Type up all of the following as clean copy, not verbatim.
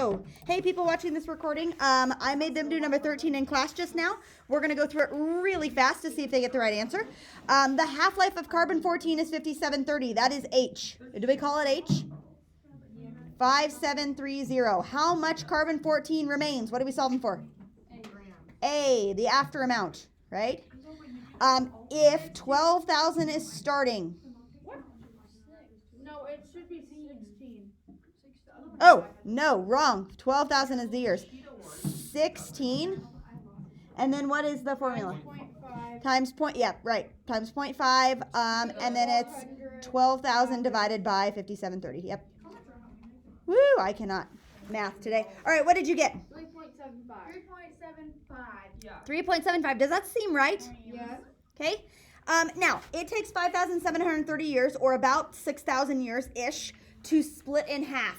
go. Hey, people watching this recording, I made them do number 13 in class just now. We're going to go through it really fast to see if they get the right answer. The half-life of carbon-14 is 5730. That is H. Do we call it H? 5730. How much carbon-14 remains? What are we solving for? A, the after amount, right? If 12,000 is starting. No, it should be 16. Oh, no, wrong. 12,000 is the years. 16. And then what is the formula? Times point, yeah, right. Times 0.5. And then it's 12,000 divided by 5730. Yep. Woo, I cannot math today. All right, what did you get? 3.75. 3.75. Yeah. 3.75. Does that seem right? Yeah. Okay. Now, it takes 5,730 years, or about 6,000 years-ish, to split in half.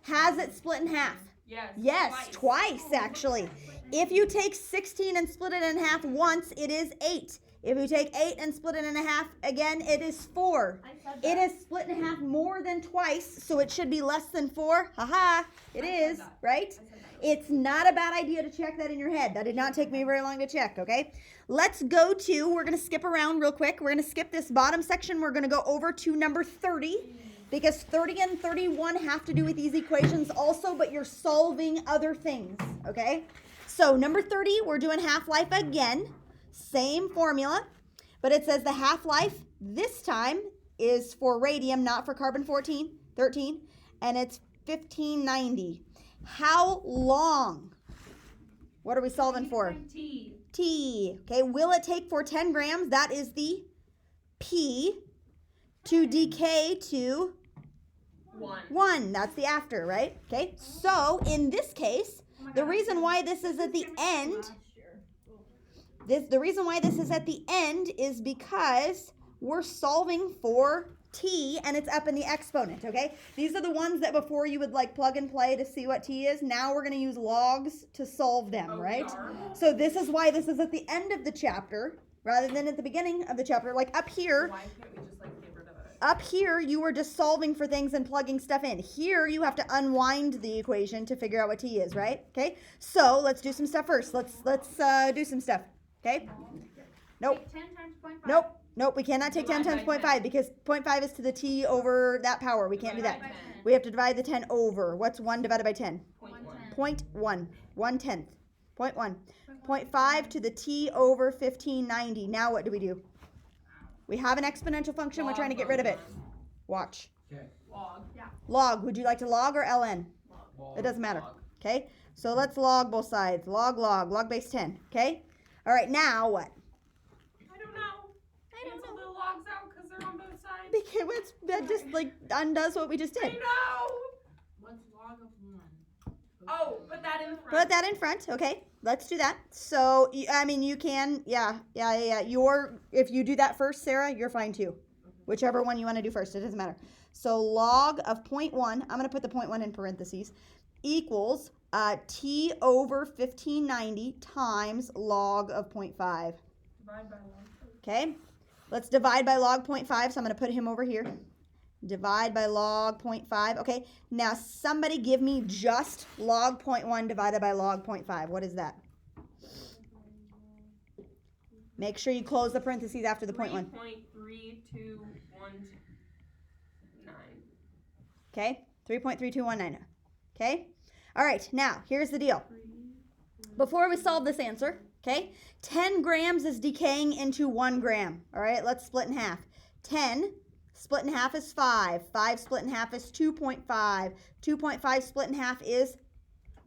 Has it split in half? Yes. Yes, twice actually. If you take 16 and split it in half once, it is 8. If you take 8 and split it in half again, it is 4. It is split in half more than twice, so it should be less than 4. Haha, it is, right? It's not a bad idea to check that in your head. That did not take me very long to check, okay? Let's go to, we're going to skip around real quick. We're going to skip this bottom section. We're going to go over to number 30. Because 30 and 31 have to do with these equations also, but you're solving other things, okay? So number 30, we're doing half-life again. Same formula, but it says the half-life this time is for radium, not for carbon-13, and it's 1590. How long? What are we solving for? T. T. Okay, will it take for 10 grams? That is the P to decay to 1. That's the after, right? Okay, so in this case, the reason why this is at the end, is because we're solving for T and it's up in the exponent, okay? These are the ones that before you would like plug and play to see what T is. Now we're going to use logs to solve them, right? So this is why this is at the end of the chapter rather than at the beginning of the chapter. Like up here, Why can't we just like get rid of it? up here, you were just solving for things and plugging stuff in. Here, you have to unwind the equation to figure out what T is, right? Okay, so let's do some stuff first. Let's do some stuff, okay? Nope. 10 times 0.5. Nope, we cannot take 10 times 0.5 because 0.5 is to the T over that power. We can't do that. Divide by 10. We have to divide the 10 over. What's 1 divided by 10? 0.1. 1/10. 0.1. 0.5 to the T over 1590. Now what do? We have an exponential function. We're trying to get rid of it. Watch. Okay. Log. Yeah. Log. Would you like to log or ln? Log. It doesn't matter. Okay. So let's log both sides. Log base 10. Okay. All right. Now what? I don't know. Cancel the logs out because they're on both sides. Because that just like undoes what we just I did. know. What's log of 1? Oh, put that in front. Put that in front. Okay. Let's do that. So I mean, you can. Yeah. If you do that first, Sarah, you're fine too. Whichever one you want to do first, it doesn't matter. So log of 0.1, I'm going to put the 0.1 in parentheses, equals T over 1590 times log of 0.5. Divide by log. Okay, let's divide by log 0.5, so I'm going to put him over here. Divide by log 0.5. Okay, now somebody give me just log 0.1 divided by log 0.5. What is that? Make sure you close the parentheses after the 0.1. 3.3219. Okay, 3.3219. Okay, all right, now here's the deal. Before we solve this answer, okay, 10 grams is decaying into 1 gram. All right, let's split in half. 10 split in half is 5. 5 split in half is 2.5. 2.5 split in half is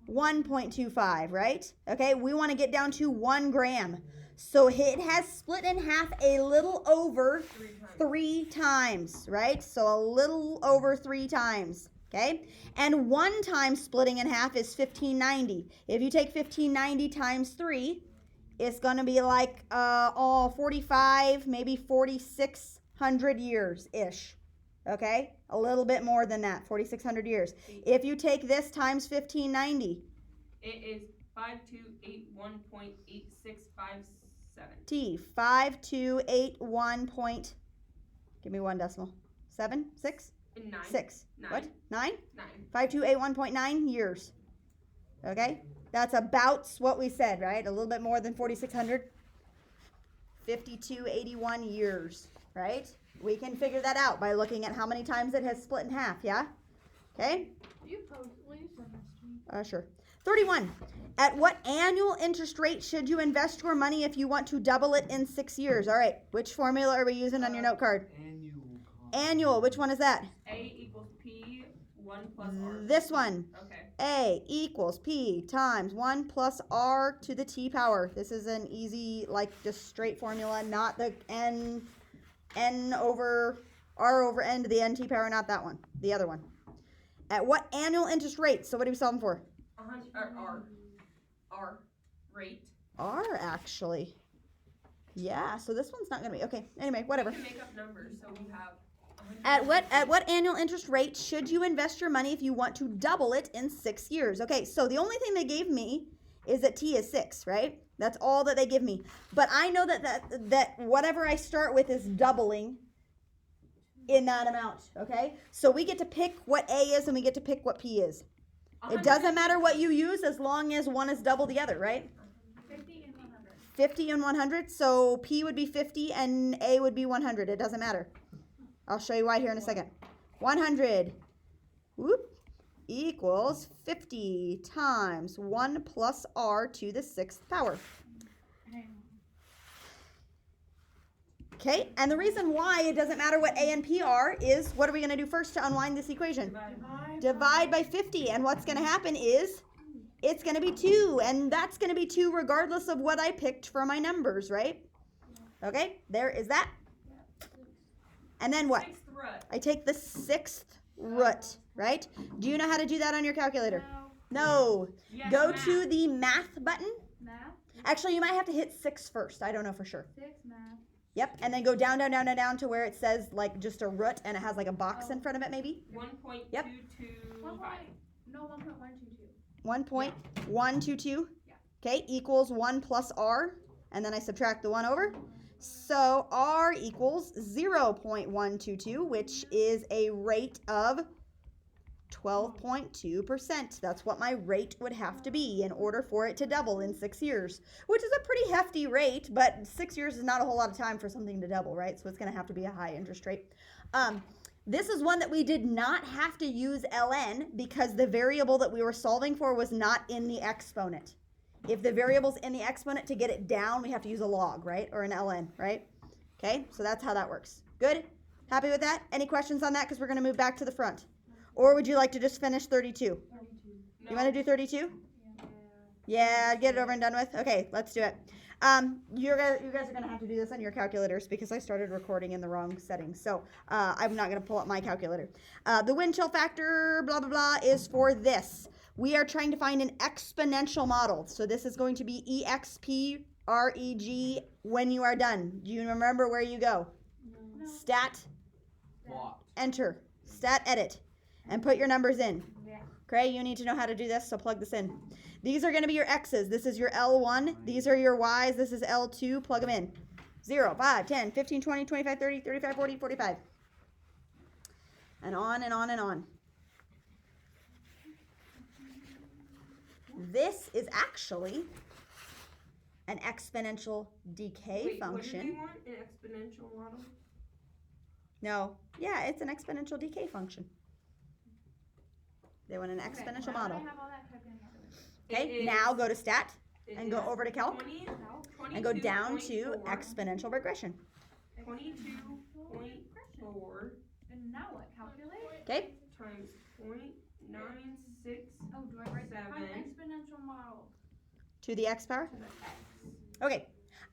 1.25, right? Okay, we want to get down to 1 gram. So it has split in half a little over 3 times, right? So a little over 3 times, okay? And 1 time splitting in half is 1590. If you take 1590 times 3, it's going to be like 45, maybe 4,600 years-ish, okay? A little bit more than that, 4,600 years. If you take this times 1590, it is 5281.8657. T, 5281 point, give me 1 decimal, 7, 6? In 9. 6. 9. What? 9? 9. 5281.9 years. Okay? That's about what we said, right? A little bit more than 4,600. 5281 years, right? We can figure that out by looking at how many times it has split in half, yeah? Okay? Will you send this to me? Sure. 31. At what annual interest rate should you invest your money if you want to double it in 6 years? All right. Which formula are we using on your note card? Annual. Which one is that? A equals P, 1 plus R. This one. Okay. A equals P times 1 plus R to the T power. This is an easy, like, just straight formula, not the N over R over N to the NT power, not that one. The other one. At what annual interest rate? So what are we solving for? R. Rate. R, actually. Yeah, so this one's not going to be. Okay, anyway, whatever. We can make up numbers, so we have... At what annual interest rate should you invest your money if you want to double it in 6 years? Okay, so the only thing they gave me is that T is 6, right? That's all that they give me. But I know that whatever I start with is doubling in that amount, okay? So we get to pick what A is and we get to pick what P is. It doesn't matter what you use as long as one is double the other, right? 50 and 100. 50 and 100. So P would be 50 and A would be 100. It doesn't matter. I'll show you why here in a second. 100 equals 50 times 1 plus R to the 6th power. Okay, and the reason why it doesn't matter what A and P are is, what are we going to do first to unwind this equation? Divide by 50, and what's going to happen is it's going to be 2, and that's going to be 2 regardless of what I picked for my numbers, right? Okay, there is that. And then what? 6th root. I take the 6th root, right? Do you know how to do that on your calculator? No. Yes, Go math. to the math button. Math. Actually, you might have to hit 6 first. I don't know for sure. 6 math. Yep, and then go down, down, down, down, down to where it says like just a root and it has like a box in front of it maybe. 1.225. Yep. 1.122. 1.122. Yeah. Okay, equals 1 plus R, and then I subtract the 1 over. So R equals 0.122, which is a rate of 12.2%. That's what my rate would have to be in order for it to double in 6 years, which is a pretty hefty rate, but 6 years is not a whole lot of time for something to double, right? So it's going to have to be a high interest rate. This is one that we did not have to use ln because the variable that we were solving for was not in the exponent. If the variable's in the exponent, to get it down, we have to use a log, right? Or an ln, right? Okay, so that's how that works. Good? Happy with that? Any questions on that? Because we're going to move back to the front. Or would you like to just finish 32? 32. No. You want to do 32? Yeah, get it over and done with. Okay, let's do it. You guys are going to have to do this on your calculators because I started recording in the wrong settings. So I'm not going to pull up my calculator. The wind chill factor, blah, blah, blah, is for this. We are trying to find an exponential model. So this is going to be EXPREG when you are done. Do you remember where you go? No. Stat, Blocked. enter, stat, edit, and put your numbers in. Yeah. Okay, you need to know how to do this, so plug this in. These are going to be your X's. This is your L1. These are your Y's. This is L2. Plug them in. 0, 5, 10, 15, 20, 25, 30, 35, 40, 45. And on and on and on. This is actually an exponential decay Wait, function. What do they want? An exponential model? No. Yeah, it's an exponential decay function. They want an exponential model. I have all that typed in. Okay, It now is- go to stat it and go is over to calc 20, and go down to 22.4, exponential regression. 22.4 And now what? Calculate? Okay? times 0.96 Oh, do I write that? 7 Exponential model. To the x power. to the x. Okay.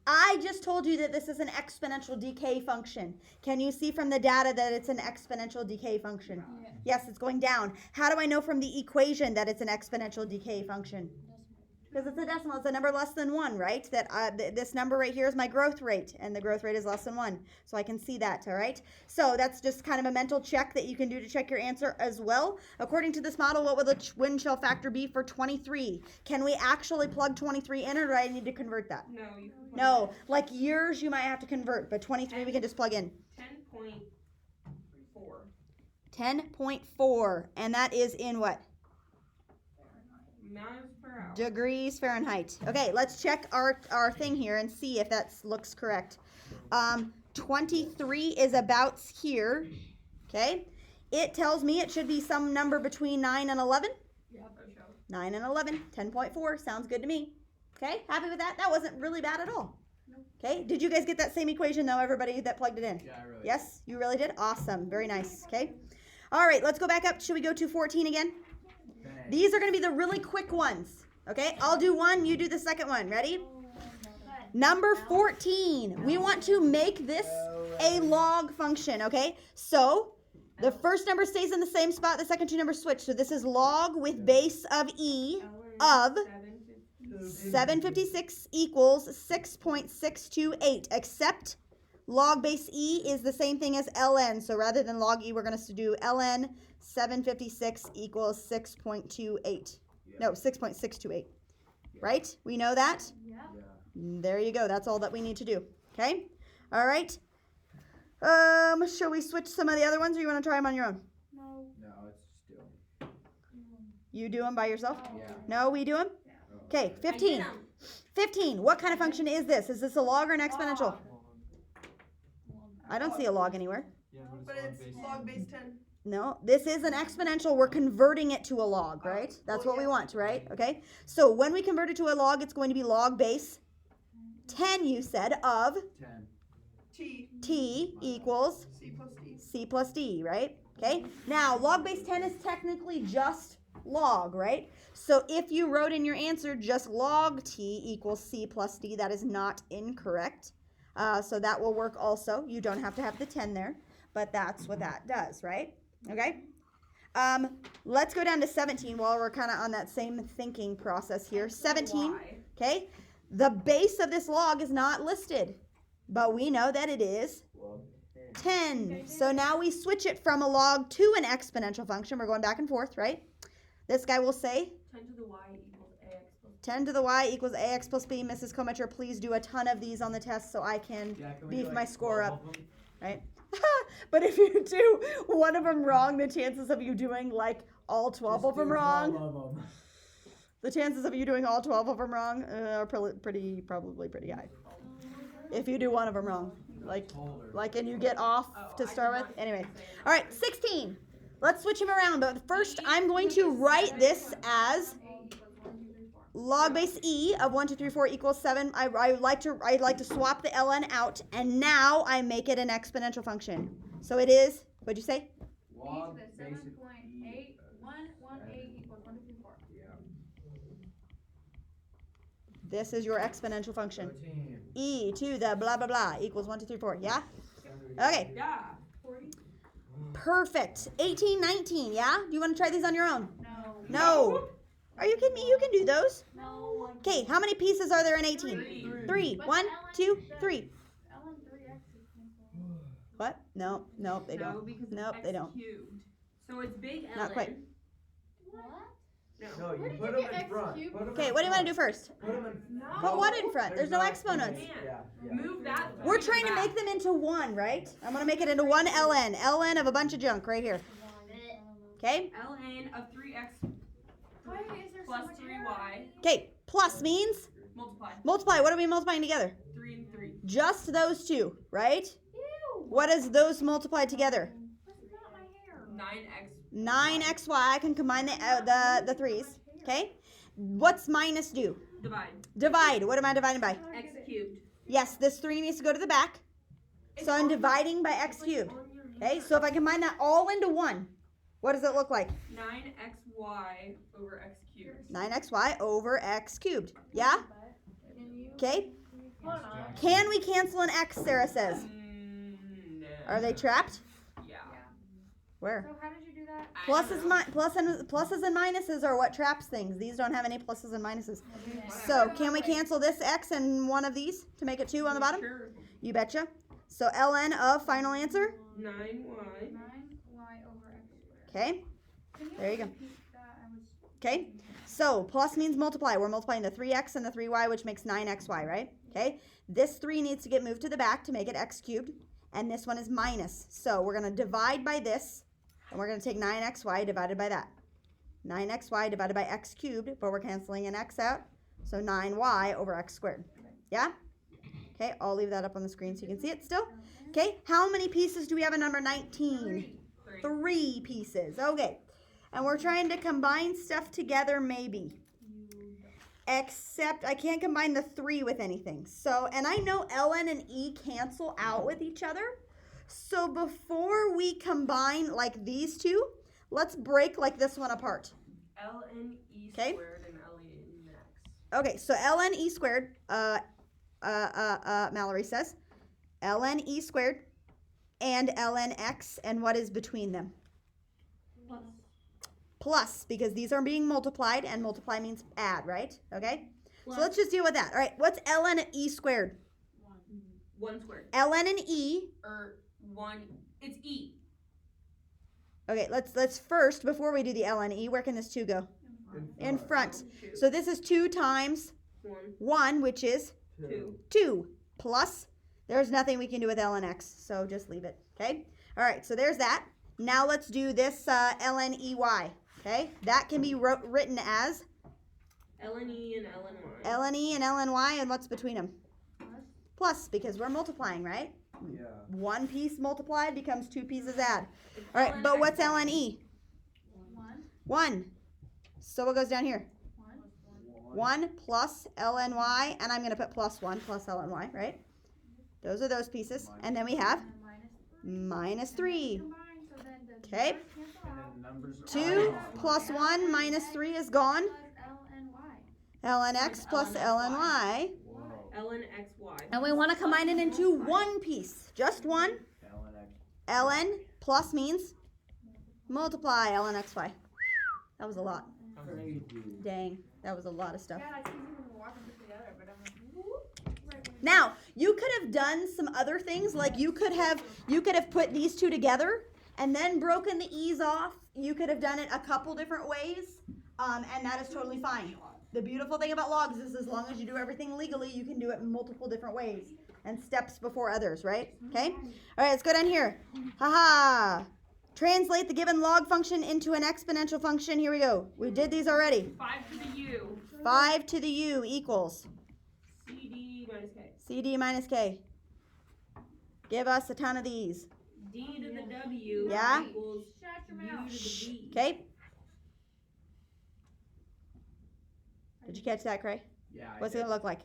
I just told you that this is an exponential decay function. Can you see from the data that it's an exponential decay function? Yeah. Yes, it's going down. How do I know from the equation that it's an exponential decay function? Because it's a decimal. It's a number less than 1, right? That this number right here is my growth rate, and the growth rate is less than 1. So I can see that, all right? So that's just kind of a mental check that you can do to check your answer as well. According to this model, what would the wind chill factor be for 23? Can we actually plug 23 in, or do I need to convert that? No, you can put No, like years you might have to convert, but 23 we can just plug in. 10.4. 10.4. And that is in what? Miles per hour. Degrees Fahrenheit. Okay, let's check our thing here and see if that looks correct. 23 is about here. Okay. It tells me it should be some number between 9 and 11. Yeah, for sure. 9 and 11. 10.4. Sounds good to me. Okay, happy with that? That wasn't really bad at all. Okay, did you guys get that same equation though, everybody that plugged it in? Yeah, I really. Yes, you really did? Awesome. Very nice. Okay. All right, let's go back up. Should we go to 14 again? Okay. These are going to be the really quick ones. Okay, I'll do one, you do the second one. Ready? Number 14. We want to make this a log function, okay? So the first number stays in the same spot, the second two numbers switch. So this is log with base of E of 756 equals 6.628, except log base E is the same thing as ln. So rather than log E, we're going to do ln 756 equals 6.28. No, 6.628. Right? We know that? Yeah. There you go. That's all that we need to do. Okay? All right. Shall we switch some of the other ones, or you want to try them on your own? No. No, it's still. You do them by yourself? Yeah. No, we do them? Okay, 15. 15. What kind of function is this? Is this a log or an exponential? I don't see a log anywhere. Yeah, But it's log base 10. No, this is an exponential. We're converting it to a log, right? That's what we want, right? Okay. So when we convert it to a log, it's going to be log base 10, you said, of 10. t equals C plus D. c plus d, right? Okay. Now, log base 10 is technically just log, right? So if you wrote in your answer just log t equals c plus d, that is not incorrect. So that will work also. You don't have to have the 10 there, but that's what that does, right? Okay. Let's go down to 17 while we're kind of on that same thinking process here. 17, Y. okay? The base of this log is not listed, but we know that it is 10. So now we switch it from a log to an exponential function. We're going back and forth, right? This guy will say 10 to the Y equals AX plus 10 to the y equals ax plus b. Mrs. Cometcher, please do a ton of these on the test so I can beef my score up, right? But if you do one of them wrong, the chances of you doing like all 12 of them wrong, the chances of you doing all 12 of them wrong are probably pretty high. If you do one of them wrong, like and you get off to start with. Anyway, all right, 16. Let's switch them around, but first I'm going to write this as log base e of 1, 2, 3, 4 equals 7. I'd like to swap the ln out, and now I make it an exponential function. So it is, what'd you say? Log to the basic 7.8118 equals 1, 2, 3, 4. Yeah. This is your exponential function. 13. E to the blah, blah, blah equals 1, 2, 3, 4. Yeah? Okay. Yeah. 40. Perfect. 18, 19. Yeah? Do you want to try these on your own? No. No. Are you kidding me? You can do those. No. Okay, how many pieces are there in 18? 3. 3. But 1, ln 2, 3. ln 3x is cancelled. What? No, they No, don't. because Nope, it's they X don't. cubed. So it's big ln. Not quite. What? No. No, Where you did put you them get in X front. cubed? Okay, what do you want to do first? Put them in. No. Put what in front? There's no exponents. Yeah. Move that. We're trying to make them into one, right? I'm going to make it into one ln. ln of a bunch of junk right here. Okay? ln of 3x Why is there plus so much 3y Okay, plus means multiply. multiply. What are we multiplying together? 3 and 3. Just those two, right? Ew. What is those multiplied together? That's not my hair. 9x. 9xy. I can combine the threes. Okay? What's minus do? Divide. Divide. What am I dividing by? X cubed. Yes, this 3 needs to go to the back. So I'm dividing by x cubed. Okay, so if I combine that all into 1, what does it look like? 9xy over x cubed. 9xy over x cubed. Yeah? Okay. Hold on. Can we cancel an x, Sarah says? No. Are they trapped? Yeah. Where? So how did you do that? I don't know. Pluses and minuses are what traps things. These don't have any pluses and minuses. So can we cancel this x and one of these to make it 2 on the bottom? Sure. You betcha. So ln of final answer. 9y. 9y over x squared. Okay. Can There you go. repeat that? I was Okay. So plus means multiply. We're multiplying the 3x and the 3y, which makes 9xy, right? Okay. This 3 needs to get moved to the back to make it x cubed. And this one is minus. So we're going to divide by this And we're going to take 9xy divided by that. 9xy divided by x cubed, but we're canceling an x out. So 9y over x squared. Yeah? Okay, I'll leave that up on the screen so you can see it still. Okay, how many pieces do we have in number 19? 3 pieces. Okay. And we're trying to combine stuff together maybe. Except I can't combine the 3 with anything. So, and I know ln and e cancel out with each other. So before we combine like these two, let's break like this one apart. ln e Okay. squared and ln x. Okay, so ln e squared, Mallory says, ln e squared and ln x, and what is between them? Plus, because these are being multiplied, and multiply means add, right? Okay? Plus. So let's just deal with that. All right, what's ln e squared? 1 squared. ln and e. Or 1. It's e. Okay, let's first, before we do the ln e, where can this 2 go? In front. 2. So this is 2 times 1. 1, which is 2. 2. Plus, there's nothing we can do with ln x, so just leave it. Okay? All right, so there's that. Now let's do this ln ey. Okay? That can be written as ln e and ln y. ln e and ln y, and what's between them? Plus, because we're multiplying, right? Yeah. 1 piece multiplied becomes 2 pieces add. It's All right, ln but x what's y. ln e? 1. So what goes down here? 1 plus ln y, and I'm going to put plus 1 plus ln y, right? Those are those pieces. And then we have minus 3. Okay. And then numbers are 2 all plus 1 minus 3 is gone. ln x plus ln y. Whoa. ln x y. And we want to combine it into 1 piece. Just 1. LNX. ln plus means multiply ln xy. That was a lot. Crazy. Dang, that was a lot of stuff. Yeah, I see people walking together, but I'm like, whoop. Now, you could have done some other things, like you could have put these two together and then broken the e's off. You could have done it a couple different ways, and that is totally fine. The beautiful thing about logs is as long as you do everything legally, you can do it in multiple different ways and steps before others, right? Okay? All right, let's go down here. Haha. Translate the given log function into an exponential function. Here we go. We did these already. 5 to the u. 5 to the u equals cd minus k. CD minus K. Give us a ton of these. d to the w Yeah? equals Shut your u mouth. to the v. Okay? Did you catch that, Cray? Yeah. What's it going to look like?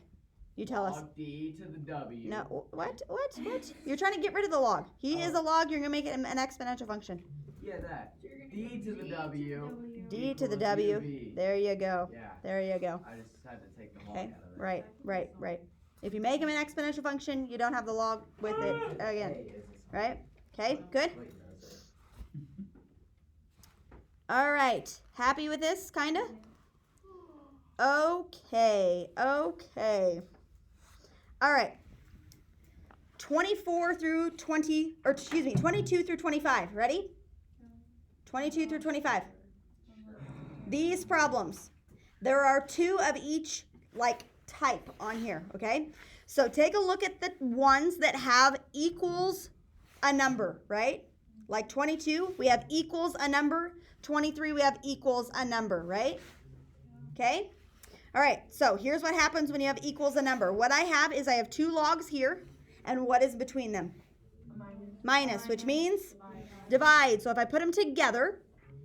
You tell us. Log D to the W. No, what? You're trying to get rid of the log. He is a log. You're going to make it an exponential function. Yeah, that. D to the W. D to the equals W. UV. There you go. Yeah. There you go. I just had to take the log Okay? out of it. Right. If you make him an exponential function, you don't have the log with it again. Hey, is this- Right? Okay, good? Wait, no, sir. All right. Happy with this, kind of? Okay. All right. 22 through 25. Ready? 22 through 25. These problems. There are 2 of each, like, type on here, okay? So take a look at the ones that have equals a number, right? Like 22, we have equals a number. 23, we have equals a number, right? Okay? All right, so here's what happens when you have equals a number. What I have is I have 2 logs here, and what is between them? Minus, which means divide. So if I put them together,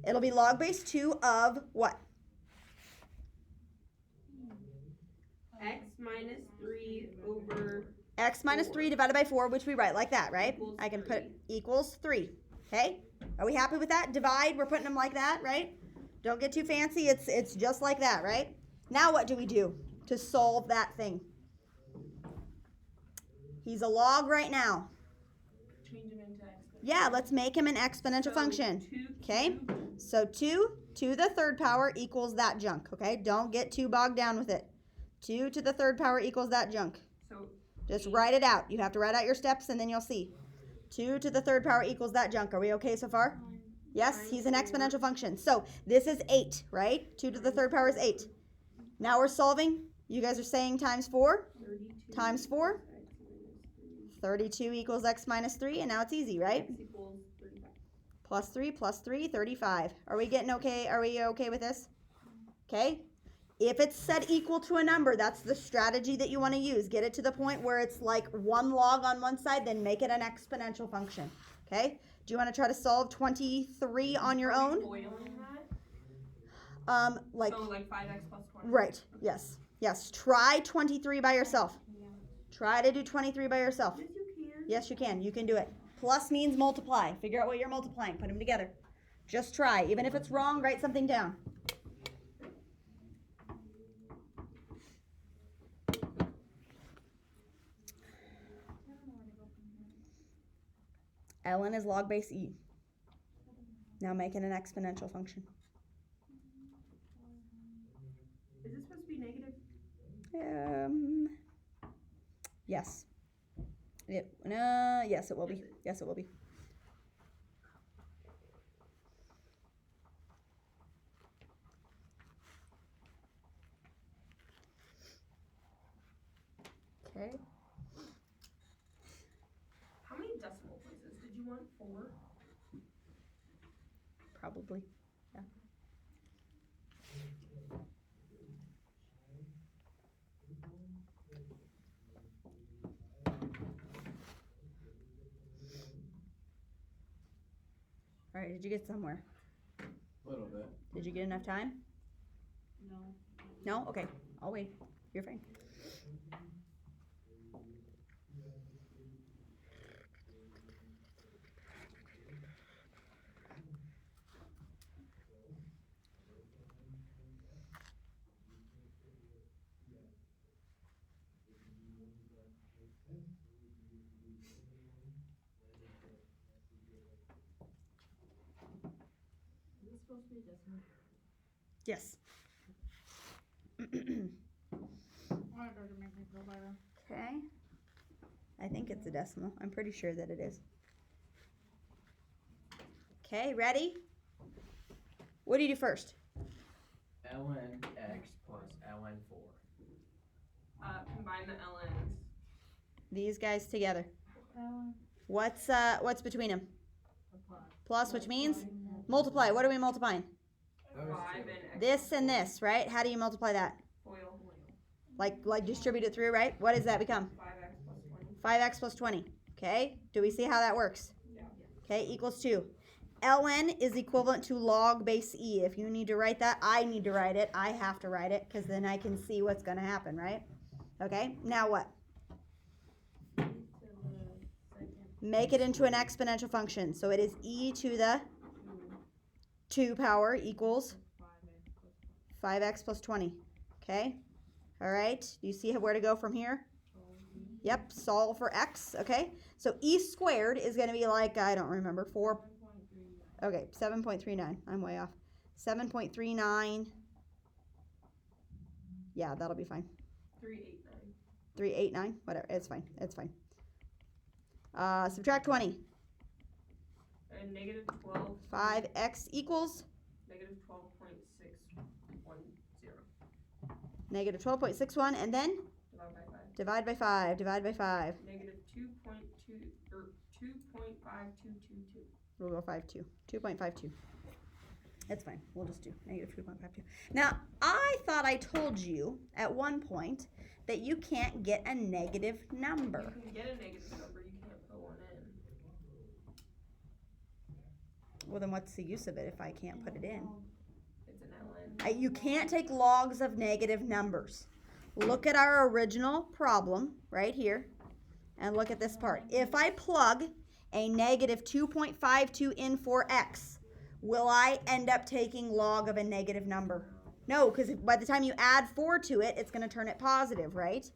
it'll be log base 2 of what? x minus 3 over X minus 3 divided by 4, which we write like that, right? Equals I can put 3. equals 3. Okay? Are we happy with that? Divide, we're putting them like that, right? Don't get too fancy. It's just like that, right? Now what do we do to solve that thing? He's a log right now. change them into x. Yeah, let's make him an exponential So function. 2 Okay? cubed So 2 to the 3rd power equals that junk, okay? Don't get too bogged down with it. 2 to the 3rd power equals that junk. So Just write it out. You have to write out your steps and then you'll see. 2 to the 3rd power equals that junk. Are we okay so far? Yes, he's an exponential function. So this is 8, right? 2 to the 3rd power is 8. Now we're solving. You guys are saying times 4. 32 Times 4. x minus 3. 32 equals x minus 3. And now it's easy, right? X equals 35. Plus 3, 35. Are we getting okay? Are we okay with this? Okay. If it's set equal to a number, that's the strategy that you want to use. Get it to the point where it's like 1 log on one side, then make it an exponential function. Okay. Do you want to try to solve 23 on your own? Foiling that? Like, So like 5x plus 20. right. Yes. Yes. Try 23 by yourself. Try to do 23 by yourself. Yes, you can. Yes, you can. You can do it. Plus means multiply. Figure out what you're multiplying. Put them together. Just try. Even if it's wrong, write something down. ln is log base e. Now make it an exponential function. Is this supposed to be negative? Yes. Yes, it will be. Yes, it will be. Okay. How many decimal places? Did you want 4? Probably. Yeah. All right, did you get somewhere? A little bit. Did you get enough time? No. No? Okay, I'll wait. You're fine. Is this supposed to be a decimal? Yes. Why does it make me feel better? Okay. I think it's a decimal. I'm pretty sure that it is. Okay, ready? What do you do first? ln x plus ln 4. Combine the ln's. These guys together. Ln. What's between them? A plus. Plus, which means multiply. What are we multiplying? 5 and x. This and this, right? How do you multiply that? Foil. Like distribute it through, right? What does that become? 5x plus 20. 5x plus 20. Okay. Do we see how that works? Yeah. Okay, equals 2. ln is equivalent to log base e. If you need to write that, I need to write it. I have to write it because then I can see what's going to happen, right? Okay, now what? Make it into an exponential function. So it is e to the 2 power equals 5x plus 20. Okay? All right. Do you see where to go from here? Yep. Solve for x. Okay. So e squared is going to be like, I don't remember, 4. Okay, 7.39. I'm way off. 7.39. Yeah, that'll be fine. 389. 389. Whatever. It's fine. It's fine. Subtract 20. And negative 12. 5x equals Negative 12.610. negative 12.61. And then Divide by 5. divide by 5. Divide by 5. Negative 2.2 or 2.5222. We'll go 5.2. 2.52. It's fine. We'll just do negative 2.52. Now, I thought I told you at one point that you can't get a negative number. You can get a negative number, you can't put one in. Well, then what's the use of it if I can't put it in? It's an ln. You can't take logs of negative numbers. Look at our original problem right here and look at this part. If I plug a negative 2.52 in for x, will I end up taking log of a negative number? No, because by the time you add 4 to it, it's going to turn it positive, right?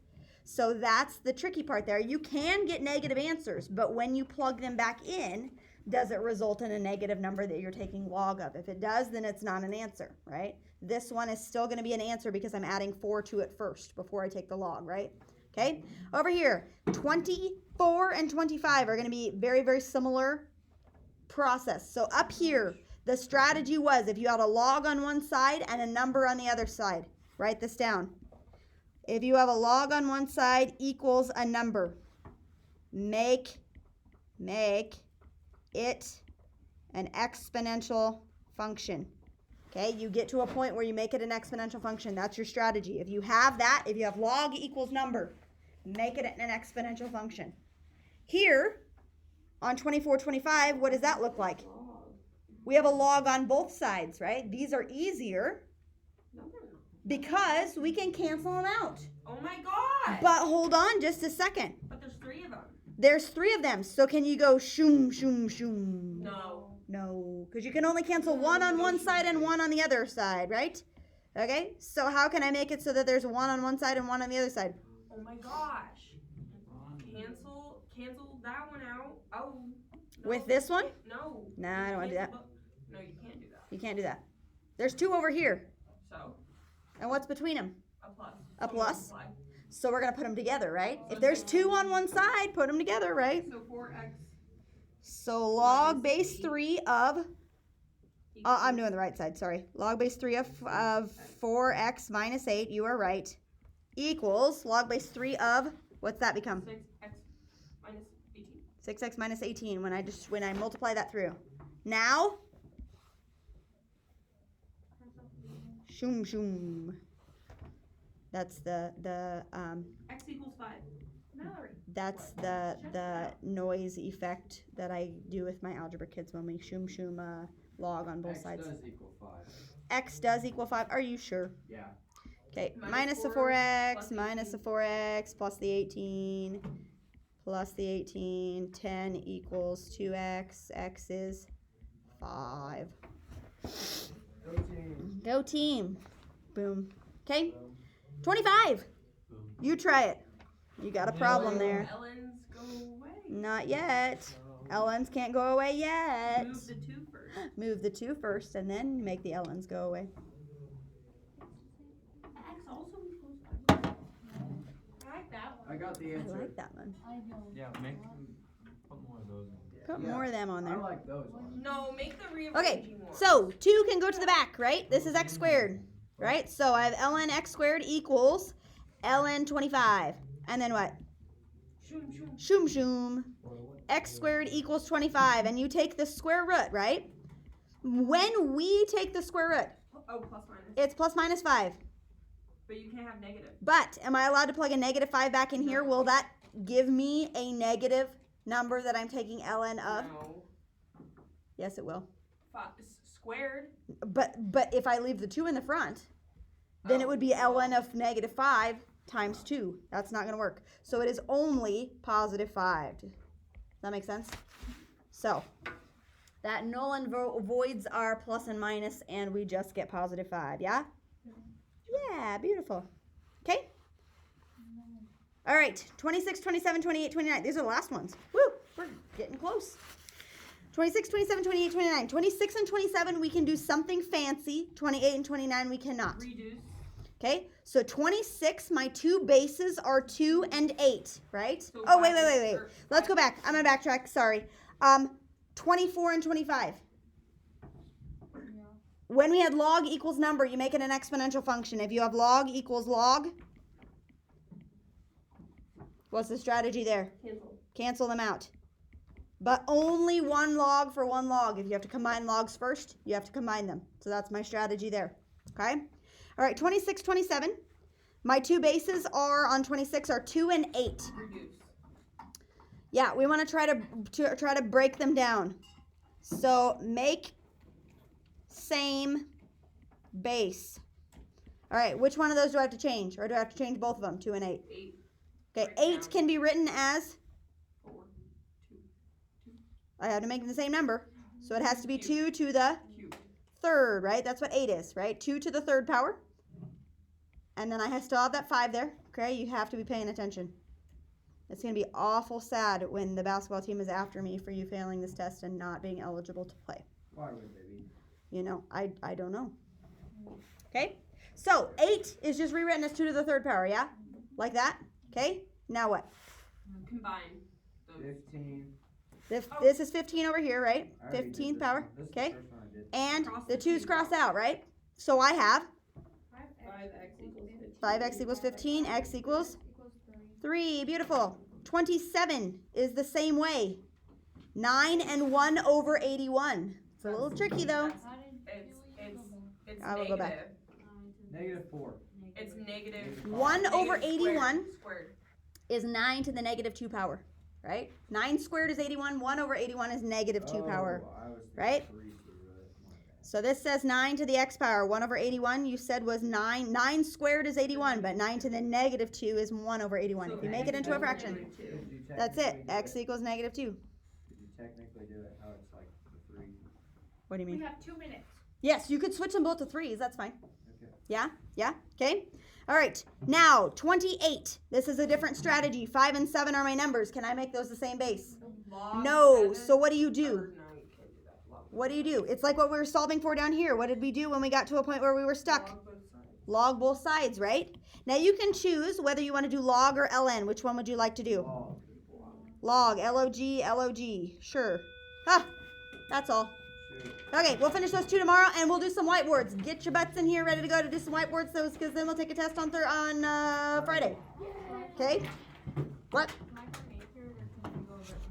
So that's the tricky part there. You can get negative answers, but when you plug them back in, does it result in a negative number that you're taking log of? If it does, then it's not an answer, right? This one is still going to be an answer because I'm adding 4 to it first before I take the log, right? Okay, over here, 24 and 25 are going to be very, very similar process. So up here, the strategy was if you had a log on one side and a number on the other side, write this down. If you have a log on one side equals a number, make it an exponential function. Okay, you get to a point where you make it an exponential function. That's your strategy. If you have that, if you have log equals number, make it an exponential function. Here, on 2425, what does that look like? We have a log on both sides, right? These are easier No, they're not. because we can cancel them out. Oh my god! But hold on just a second. But there's 3 of them. There's 3 of them. So can you go shoom, shoom, shoom? No. No, because you can only cancel one on one side and one on the other side, right? Okay, so how can I make it so that there's one on one side and one on the other side? Oh my gosh. Cancel that one out. Oh. No, With this one? No. Nah, I don't want to do that. No, you can't do that. You can't do that. There's 2 over here. So, And what's between them? a plus. A So plus? multiply. So we're going to put them together, right? If there's 2 on one side, put them together, right? So 4x. So log base 3 of, I'm doing the right side, sorry. Log base 3 of 4x minus 8, you are right, equals log base 3 of, what's that become? 6x minus 18. 6x minus 18 when I multiply that through. Now, shoom shoom. That's the X equals 5. Mallory. that's the noise effect that I do with my algebra kids when we shoom shoom log on both X sides. does equal 5. X does equal 5. Are you sure? Yeah. Okay, Minus minus the 4, 4x, plus minus the 4x, plus the 18, plus the 18, 10 equals 2x, x is 5. Go team. Go team. Boom. Okay, 25. You try it. You got a problem there. LNs go away. Not yet. LNs can't go away yet. Move the 2 first. Move the 2 first and then make the LNs go away. X also equals 5. I like that one. I got the I answer. like that one. Yeah, put more of those in. Put Yeah. more of them on I there. like those ones. No, make the rearranging Okay, one. so 2 can go to the back, right? This is x squared, right? So I have ln x squared equals ln 25. And then what? Shoom, shoom. Shoom shoom. X squared equals 25. And you take the square root, right? When we take the square root, Oh, plus minus. it's plus minus 5. But you can't have negative. But am I allowed to plug a negative 5 back in here? Will that give me a negative number that I'm taking ln of? No. Yes, it will. Squared. But if I leave the 2 in the front, then it would be ln of negative 5 times 2. That's not going to work. So it is only positive 5. Does that make sense? So that null and voids are plus and minus, and we just get positive 5. Yeah? Yeah, beautiful. Okay? All right, 26, 27, 28, 29. These are the last ones. Woo, we're getting close. 26, 27, 28, 29. 26 and 27, we can do something fancy. 28 and 29, we cannot. Reduce. Okay, so 26, my 2 bases are 2 and 8, right? So Oh, wait. 5 is- Let's go back. I'm going to backtrack. Sorry. 24 and 25. When we had log equals number, you make it an exponential function. If you have log equals log, what's the strategy there? Cancel. Cancel them out. But only one log for one log. If you have to combine logs first, you have to combine them. So that's my strategy there. Okay? All right, 26, 27. My 2 bases are on 26 are 2 and 8. Reduce. Yeah, we want to try to break them down. So make same base. All right, which one of those do I have to change? Or do I have to change both of them, 2 and 8? 8. Okay, Break 8 down. can be written as, 4. 2. I have to make them the same number. So it has to be 2 to the Cube. third, right? That's what 8 is, right? 2 to the third power. And then I still have that 5 there. Okay, you have to be paying attention. It's going to be awful sad when the basketball team is after me for you failing this test and not being eligible to play. Why would they be? You know, I don't know. Okay, so 8 is just rewritten as 2 to the third power, yeah? Like that? Okay, now what? Combine those. 15. This is 15 over here, right? I already did 15 this power, one. This is okay? the first one I did. And Cross the the 2's twos crossed out. out, right? So I have 5x equals 15. 5x equals 15, x equals 3. Beautiful. 27 is the same way. 9 and 1 over 81. It's a little tricky though. It's I will go back. negative. -4. It's negative. 1 over negative 81 squared. is 9 to the negative 2 power, right? 9 squared is 81. 1 over 81 is negative 2 power. I was thinking right? 3 too, right? My bad. So this says 9 to the x power. 1 over 81 you said was 9. 9 squared is 81, but 9 to the negative 2 is 1 over 81. If you make it into a fraction, Could you that's it. technically do X equals negative 2. Could you technically do it how it's like the 3? What do you We mean? have 2 minutes. Yes, you could switch them both to 3s. That's fine. Okay. Yeah? Yeah? Okay? All right. Now, 28. This is a different strategy. 5 and 7 are my numbers. Can I make those the same base? Log No. 7 So what do you or do? no, you can't do that. Log What do you do? It's like what we were solving for down here. What did we do when we got to a point where we were stuck? Log both sides. Log both sides, right? Now you can choose whether you want to do log or ln. Which one would you like to do? Oh, Log, L-O-G, L-O-G. Sure. Ah, that's all. shoot. Okay, we'll finish those 2 tomorrow, and we'll do some whiteboards. Get your butts in here ready to go to do some whiteboards, because then we'll take a test on Friday. Okay? What? Am I for nature or can we go over it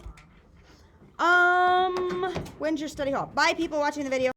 tomorrow? When's your study hall? Bye, people watching the video.